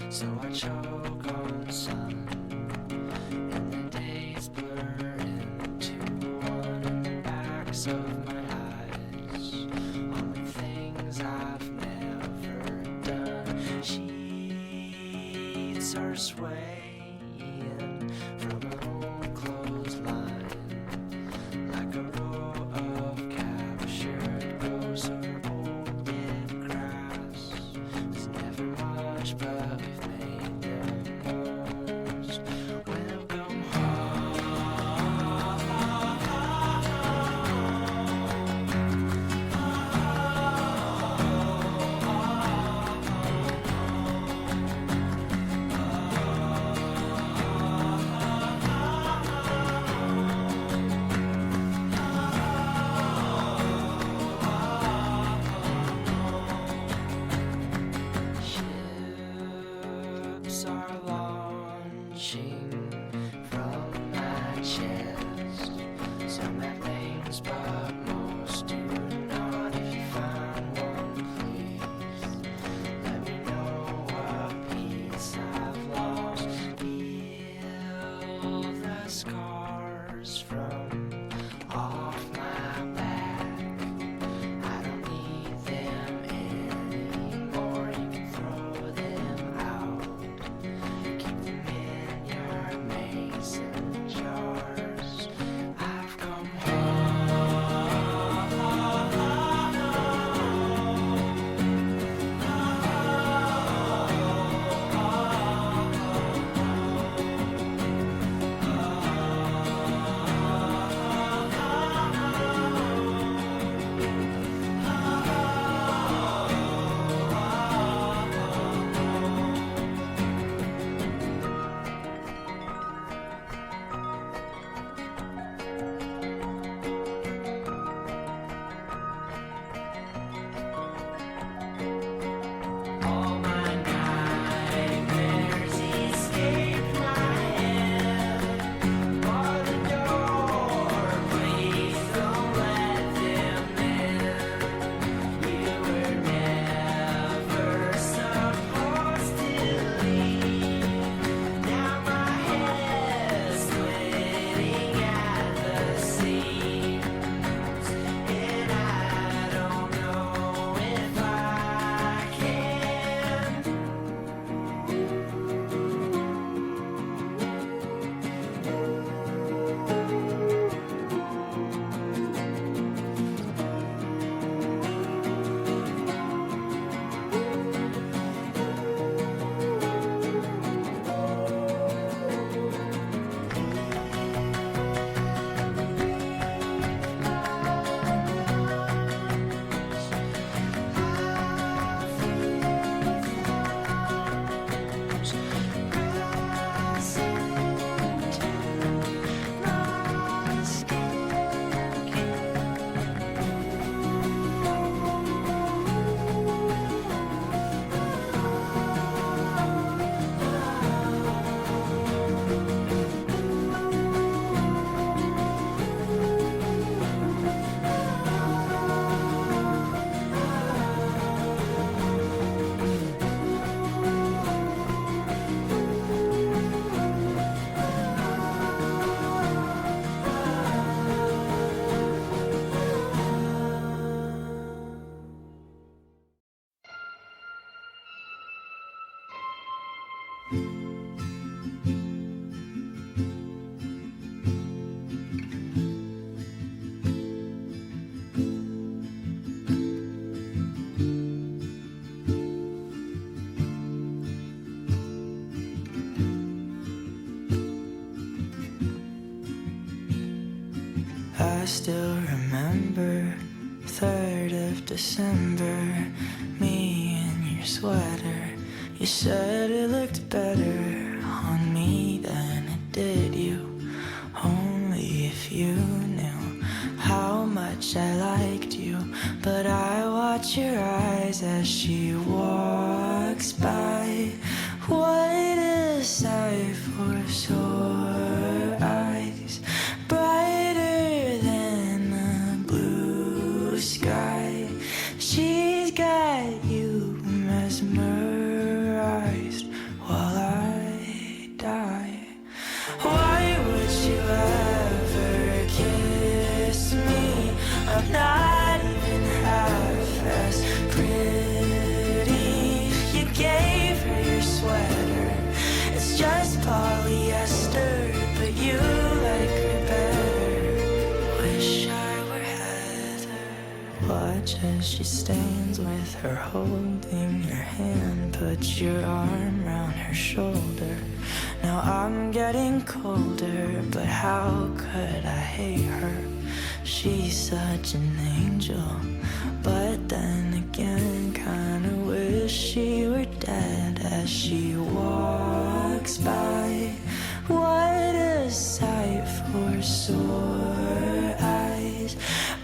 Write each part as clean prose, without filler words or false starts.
So I choke on sun, and the days blur into one in the backs of my eyes. On the things I've never done, sheets are swaying from an old clothesline, like a row of captured ghosts or old dead grass. There's never much, but we've made the most. Welcome home. Ships are launching from my chest. Some have names, but most do not. If you find one, please let me know what piece I've lost. Peel the scars from off my back. I don't need them anymore. You can throw them out. Keep them in your mason jars. I've come all my nightmares escape my head. Bar the door, please don't let them in. You were never supposed to leave. Now my head's splitting at the seams, and I don't know if I can. I still remember 3rd of December, me in your sweater. You said it looked better on me than it did you. Only if you knew how much I liked you. But I watch your eyes as she walks by. What a sight for sore eyes, brighter than the blue sky. She's got you mesmerized while I die. Why would you ever kiss me? I'm not even half as pretty. You gave her your sweater, it's just polyester, but you like her better. Wish I were Heather. Watch as she stands with her holding your hand. Put your arm around her shoulder. Now I'm getting colder, but how could I hate her? She's such an angel, but then again kinda wish she were dead as she walks by. What a sight for sore eyes,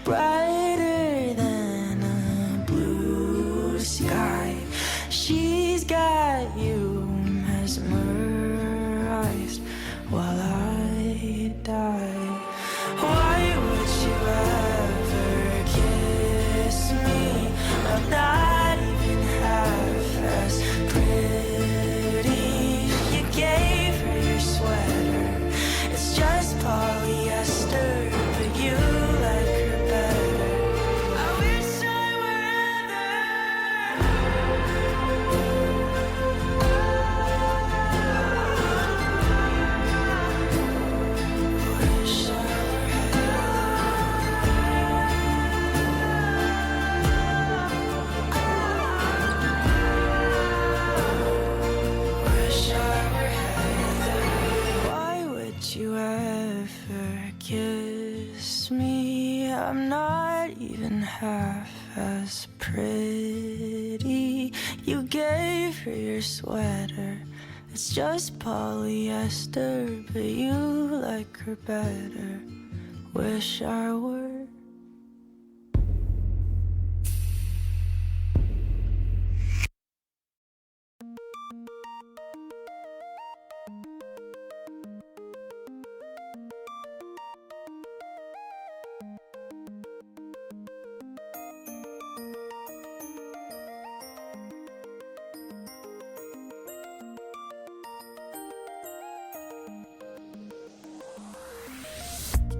brighter than a blue sky. She's got you mesmerized while I die. Why would you ever kiss me? I'm not even half as pretty. You gave her your sweater, it's just polyester, but you like her better. I wish I were Wish I you ever kiss me? I'm not even half as pretty. You gave her your sweater, it's just polyester, but you like her better. Wish I were.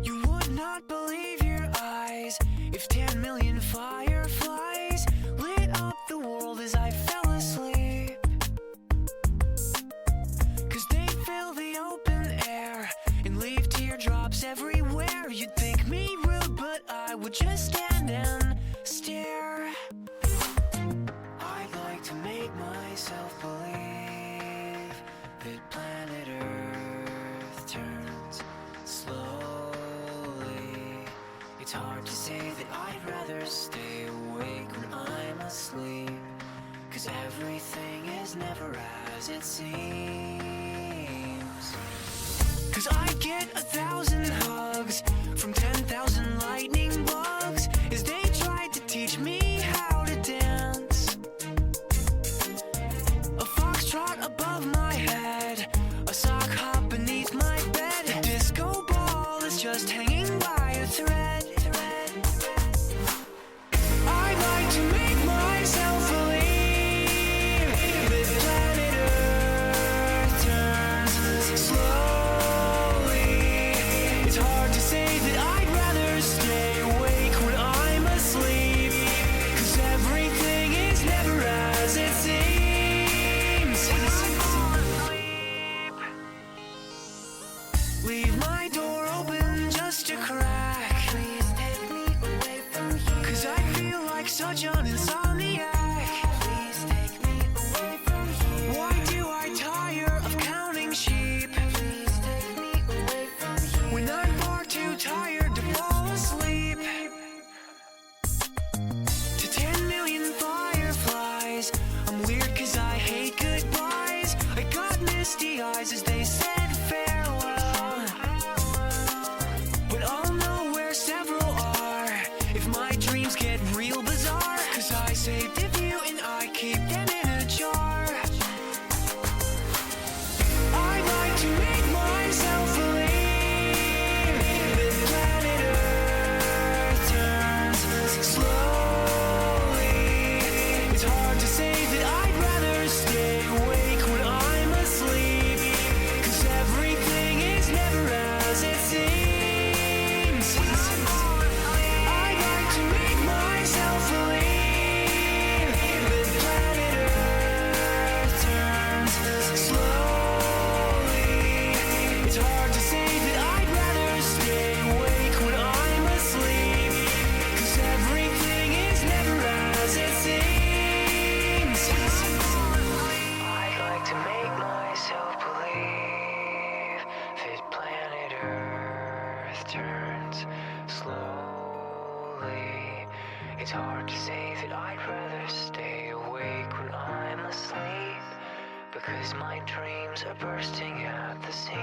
You would not believe your eyes if 10 million fireflies lit up the world as I fell asleep. 'Cause they fill the open air and leave teardrops everywhere. You'd think me rude, but I would just stand and stare. I'd like to make myself believe that planet Earth turns slowly. It's hard to say that I'd rather stay awake when I'm asleep, 'cause everything is never as it seems. 'Cause I get 1,000 hugs from 10,000 lightning bugs as they tried to teach me how to dance. A foxtrot above my head, a sock hop beneath my bed, a disco ball is just hanging by a thread. I'd like to make myself believe that planet Earth turns slowly. It's hard to say that I'd rather stay awake when I'm asleep, 'cause everything is never as it seems. When I fall asleep, leave my door open just a crack. Please take me away from here, 'cause I feel like such an insomniac. Please take me away from here. Why do I tire of counting sheep? Please take me away from here, when I'm far too tired to fall asleep. misty eyes as they said farewell. But I'll know where several are if my dreams get real bizarre. 'Cause I saved a few and I keep them in a jar. I'd like to make myself believe that planet Earth turns slowly. It's hard to say that I'd rather stay awake when I'm asleep, 'cause everything is never as it seems. I'd like to make myself believe that planet Earth turns slowly. It's hard to say that I'd rather stay awake when I'm asleep, 'cause everything is never as it seems. I'd like to make myself believe that planet Earth turns slowly. It's hard to say that I'd rather stay awake when I'm asleep, because my dreams are bursting at the seams.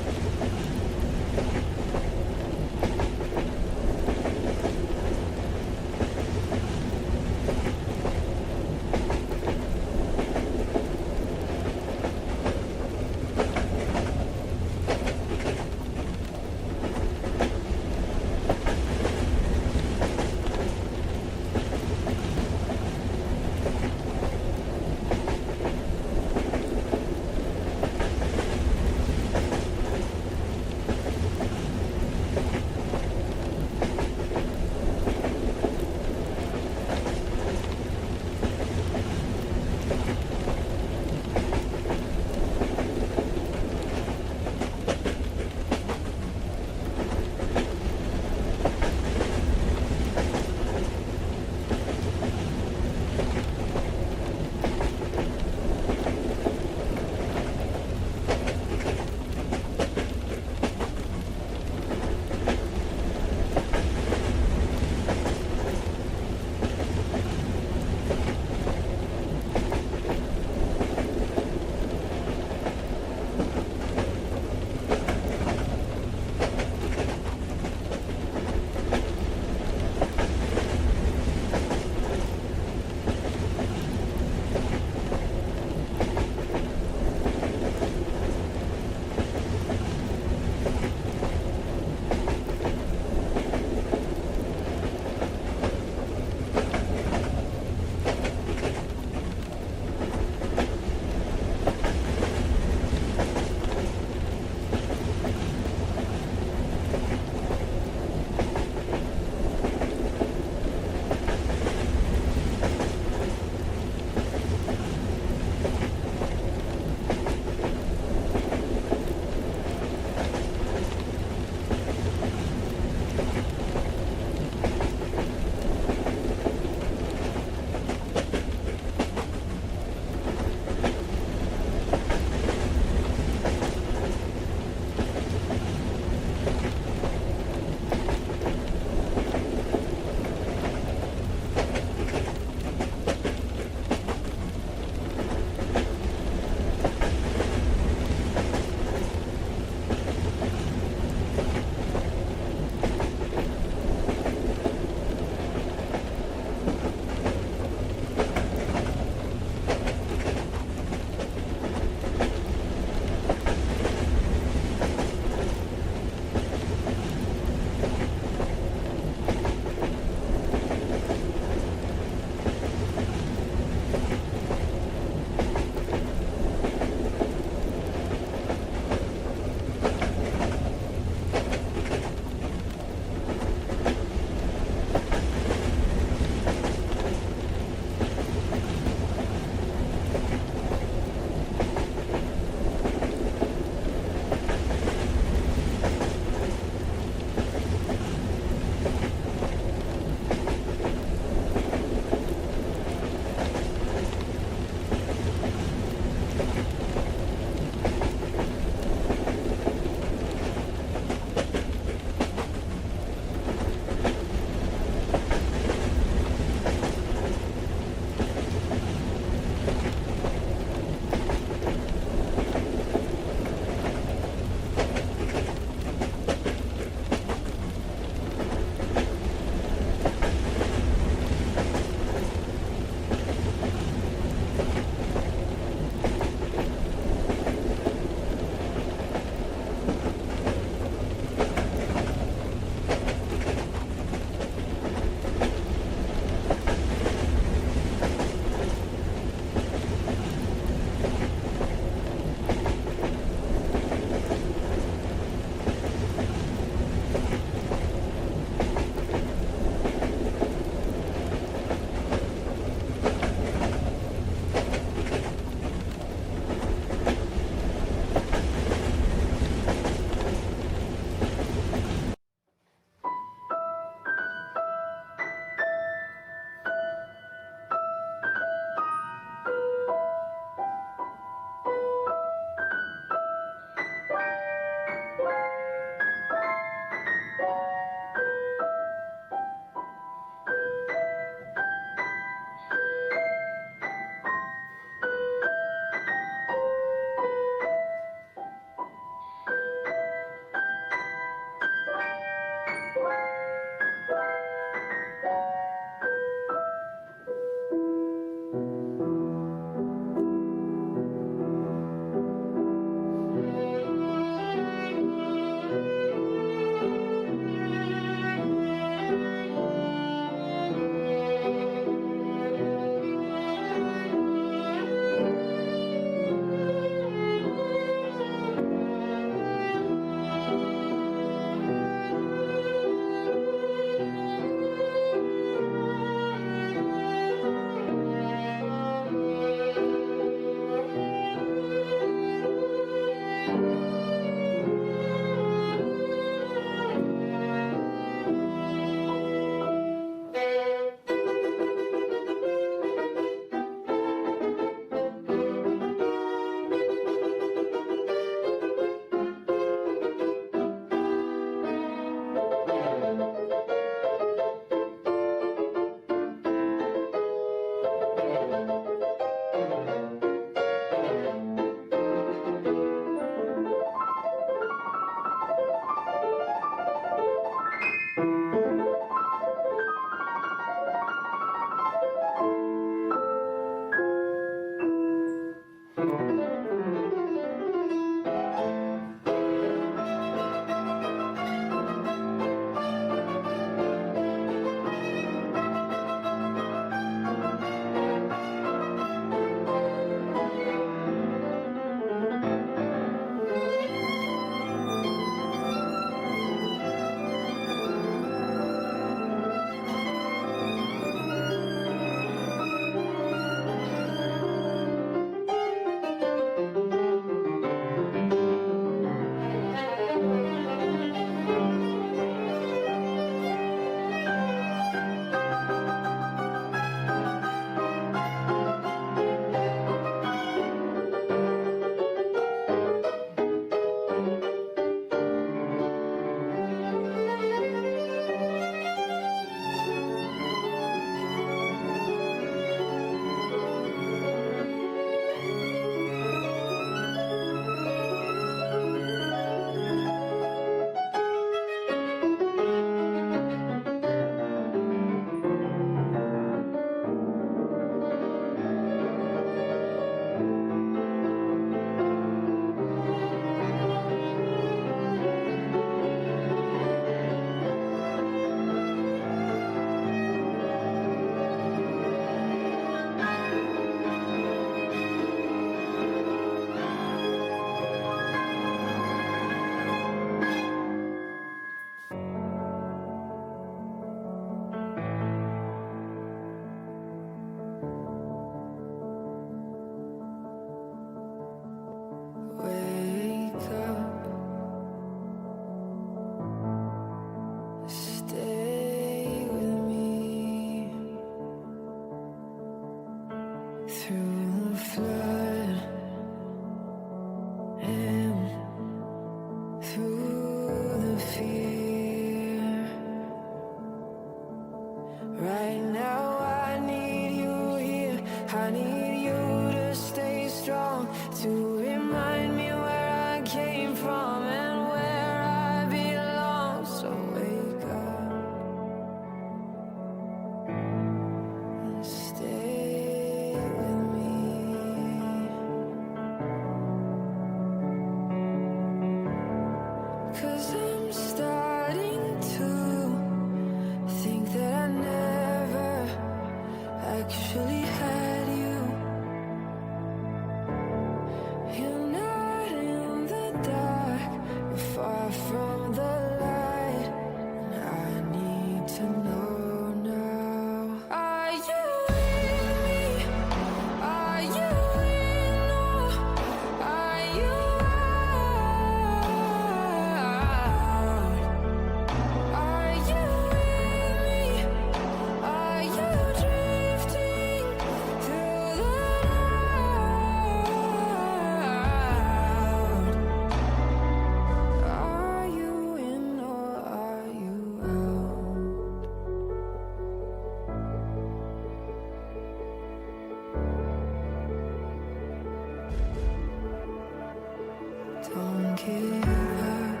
give up.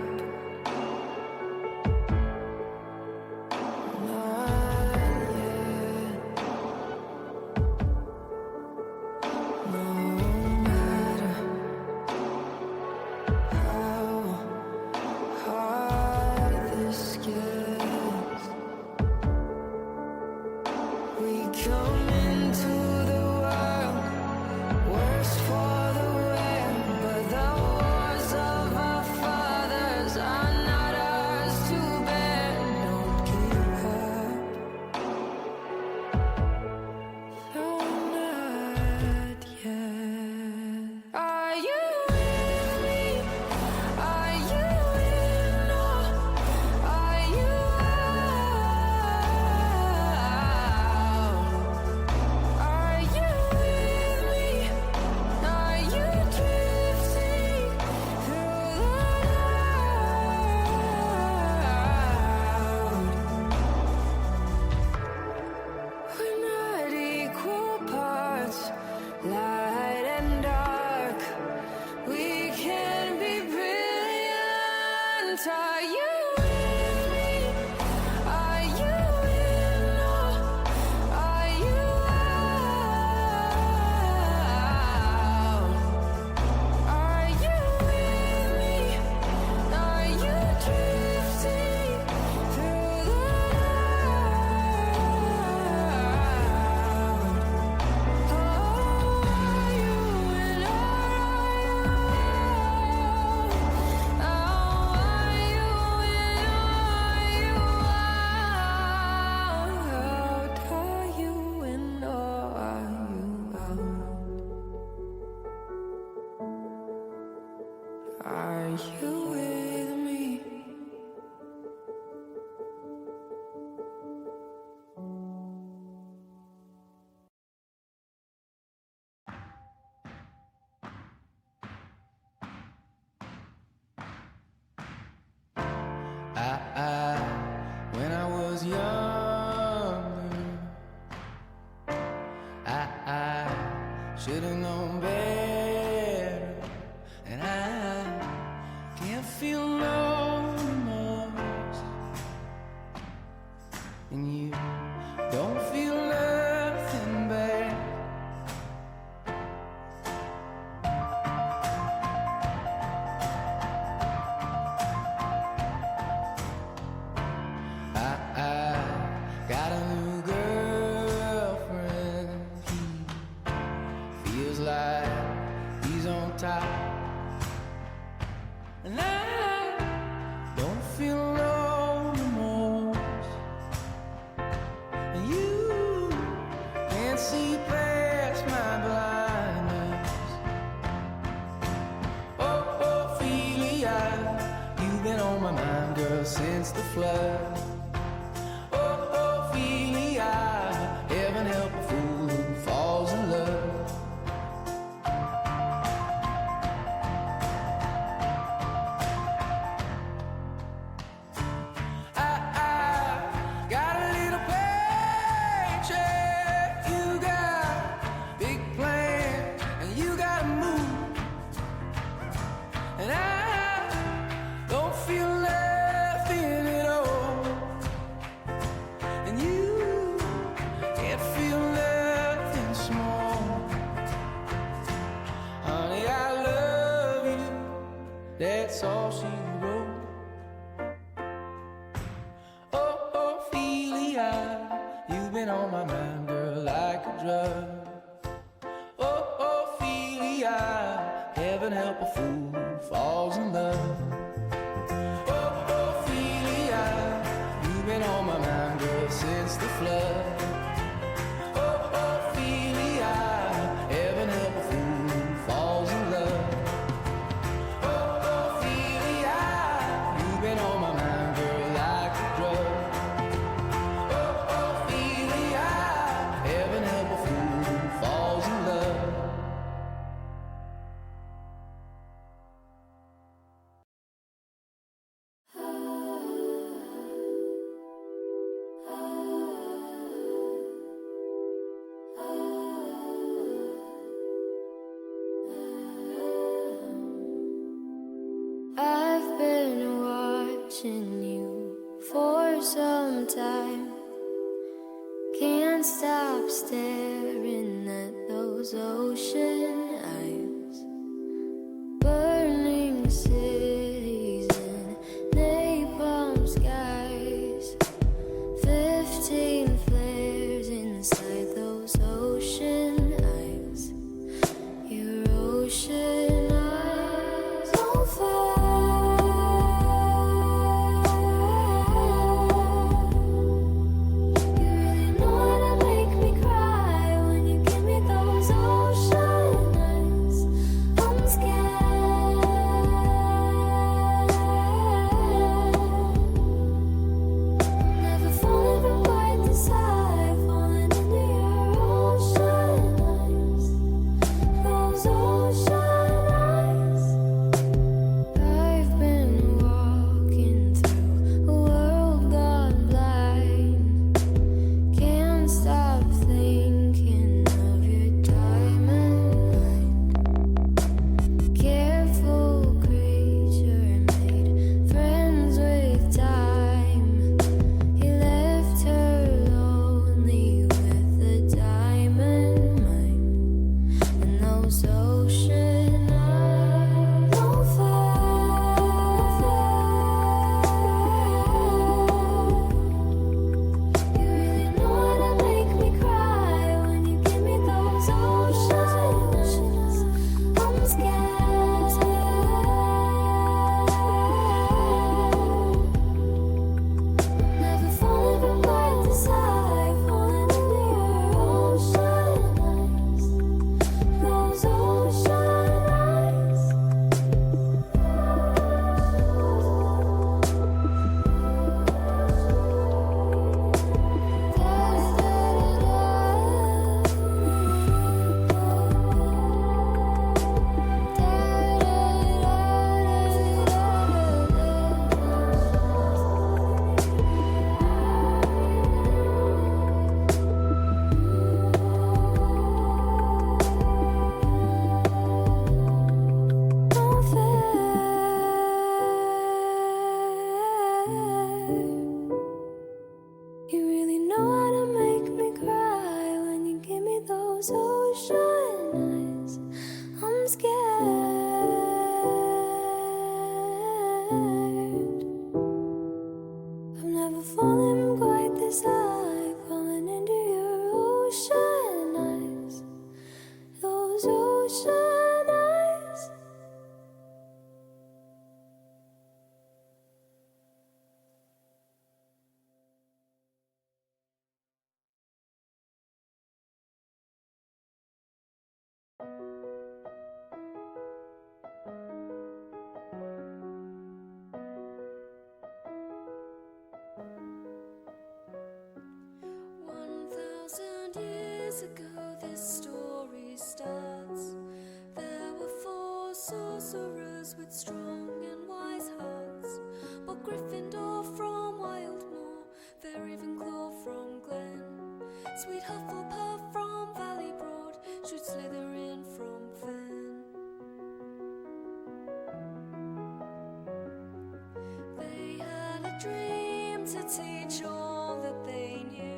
Not yet. No matter how hard this gets, we come into the world worst for the wear, but the wars of our fathers are not ours to bear. Don't give up. No, not yet. Are you with me? Are you in or are you out? Are you with me? Are you drifting through the night? We're not equal parts, light and dark. We can be brilliant. Are you with me? Are you in or are you out? Are you with me? Are you drifting through the night? Are you in or are you out? Are you in or are you out? Are you with me? When I was younger, I should have known better, and I can't feel no remorse, and you don't feel nothing bad. I got a new girlfriend. He feels like he's on top, and I don't feel no remorse. And you can't see past my blindness. Oh, Ophelia, you've been on my mind, girl, since the flood. Heaven help a fool who falls in love. I got a little paycheck. You got big plans and you gotta move, and I don't feel nothing at all. And you can't feel nothing small. Honey, I love you, that's all she wrote. Oh, Ophelia, you've been on my mind, girl, like a drug. Oh, Ophelia, heaven help a fool who falls in love. Oh, Ophelia, you've been on my mind, girl, since the flood. Oh, Ophelia, heaven help a fool who falls in love. Oh, Ophelia, you've been on my mind, girl, like a drug. Oh, Ophelia, heaven help a fool who falls in love. watching you for some time. Can't stop staring at those ocean eyes. Burning cities and napalm skies. 15 flares inside those ocean eyes. Your ocean eyes on fire. You really know how to make me cry when you give me those ocean eyes. I'm scared. Never falling from quite this high, falling into your ocean eyes. Those ocean eyes. I've been walking through a world gone blind. Can't stop thinking of your diamond mind. Careful creature made friends with time. He left her lonely with the diamond mine. And those ocean eyes on fire. You really know how to make me cry when you give me those ocean eyes. I'm scared. Never falling from quite this high, falling into your ocean eyes. Those ocean eyes. You really know how to make me cry when you give me those ocean eyes. I'm scared. I'm never falling from quite this high, falling into your ocean eyes. Those ocean eyes. Years ago, this story starts. There were 4 sorcerers with strong and wise hearts. But Gryffindor from Wildmoor, fair Ravenclaw from Glen, sweet Hufflepuff from Valley Broad, should Slytherin from Fen. They had a dream to teach all that they knew.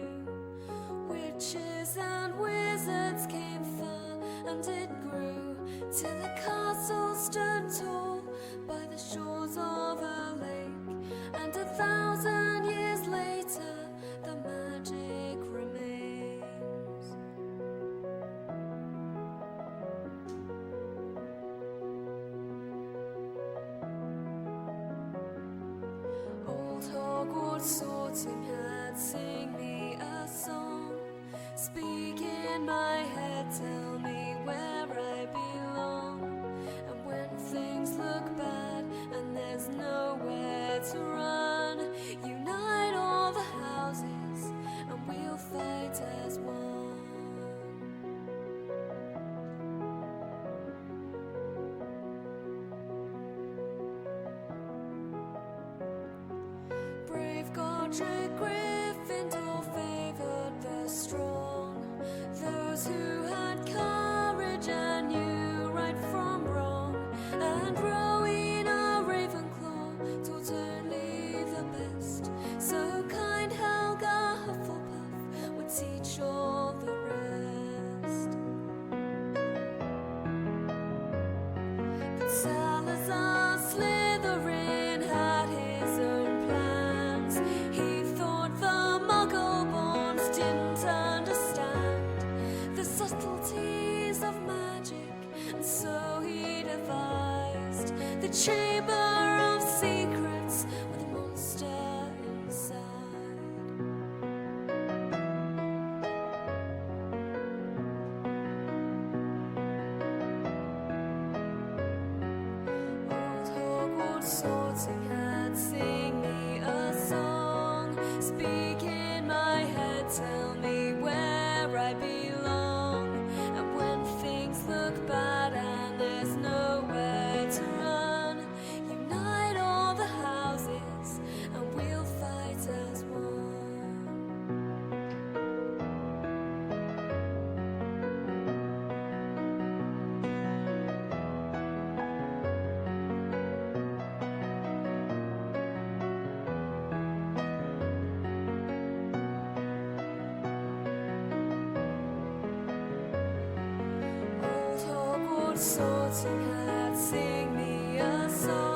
Witches and wizards came far, and it grew till the castle stood tall by the shores of a lake. And 1,000 years later, the magic remains. Old Hogwarts sorting hat, sing me a song. Speak in my head, tell me where I belong. And when things look bad and there's nowhere to run, unite all the houses and we'll fight as one. Brave Godric Gryffindor favored the strong, those who had courage and knew right from wrong. And Rowena Ravenclaw taught only But Salazar Slytherin had his own plans. He thought the Muggle-borns didn't understand the subtleties of magic, and so he devised the Chamber of Secrets with a monster inside. Old Hogwarts sorting hat, sing me a song. Speak in my head, tell me where I belong. And when things look bad and there's nowhere to run, unite all the houses and we'll fight as one. Old Hogwarts sorting hat, sing me a song.